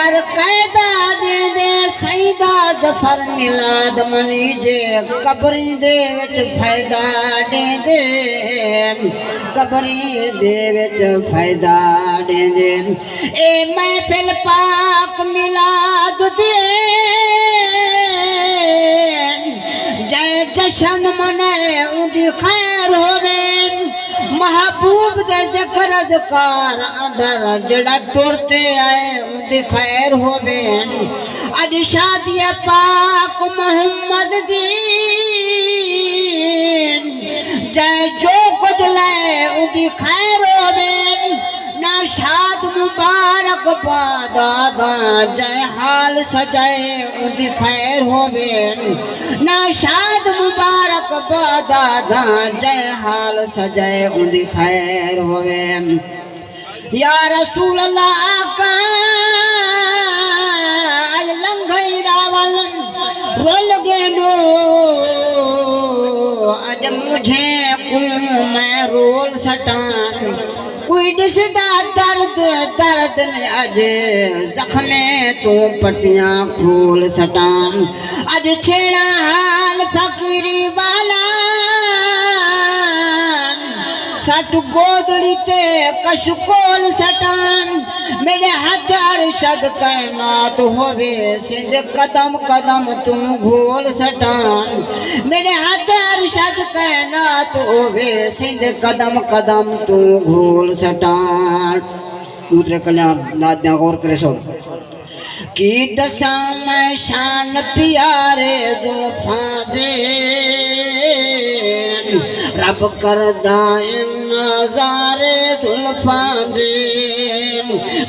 हैदर कैदा दे दे सईदा जफर मिलाद मनी जे कबरी दे विच फायदा दे दे कबरी दे विच फायदा दे दे ए महफिल पाक मिलाद दे जय जशन मनाए उदी खैर होवे महबूब दे जिक्र अज़कार अंदर जड़ा टुरते आए उदी खैर होवे अज शादी पाक मोहम्मद दी जय जो कुछ लाए उदी खैर होवे ना शाद मुबारक दादा जय हाल सजाए उदी खैर होवे ना शाद मुबारक दादा जय हाल सजाए उदी खैर होवे या रसूल अल्लाह का लंघई रावल रोल गेनो अज मुझे को मैं रोल सटान कोई दिसदा दर्द दर्द ने अज जख्मे तो पटियां खोल सटान अज छेड़ा हाल फकीरी वाला सट गोदड़ी ते कशकोल सटान मेरे हाथ अरशद कायनात होवे सिंध कदम कदम तू घोल सटान मेरे हाथ अरशद कायनात होवे सिंध कदम कदम तू घोल सटान दूसरे कल्याण नाद्या गौर करे सो की दसा मैं शान प्यारे जुल्फां दे रब कर दायम नज़ारे जुल्फां दे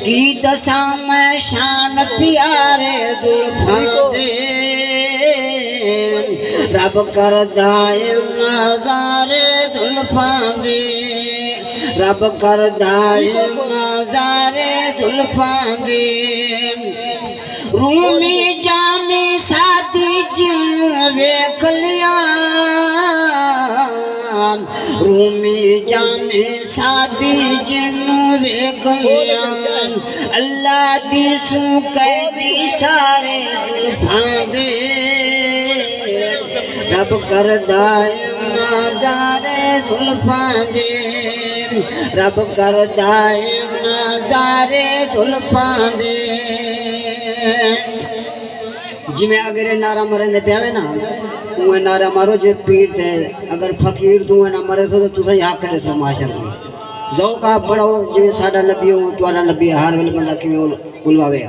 की दसा मैं शान प्यारे जुल्फां दे रब कर दायम नज़ारे जुल्फां दे रब कर दायम नज़ारे जुल्फां दे रूमी जामी साथी जिन वेख लिया रूमी जामी साथी जिन वेख लिया अल्लाह दी सू कैदी सारे जुल्फां दे रब कर दायम नज़ारे जुल्फां दे रब कर दायम नज़ारे जुल्फां दे जिमें अगर नारा मरेंदे प्यावे ना उहे नारा मारो जो पीर थे अगर फकीर तू ना मरे तो तुसा ही हक दे माशर ज़ौका पढ़ो जिमें साडा नबी हो तुहाडा नबी हर वेले बंदा किवें बुलवावे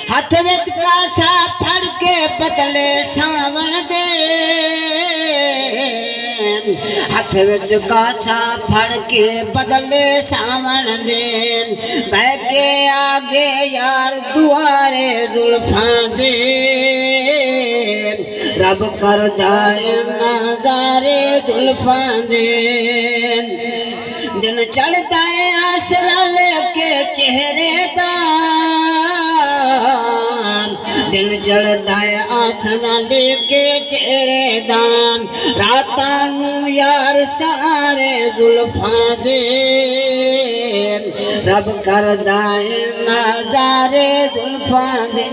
हाथ विच कासा फड़ के बदले सावण दे हाथ विच कासा फड़ के बदले सावण दे बह के आगे यार दुआरे जुल्फां दे रब कर दायम नज़ारे जुल्फां दे दिन चढ़ता है आसरा लेके चेहरे दा दिन चढ़ता है आसरा लेके चेहरे दान राता नू यार सारे जुल्फां दे रब कर दायम नज़ारे जुल्फां दे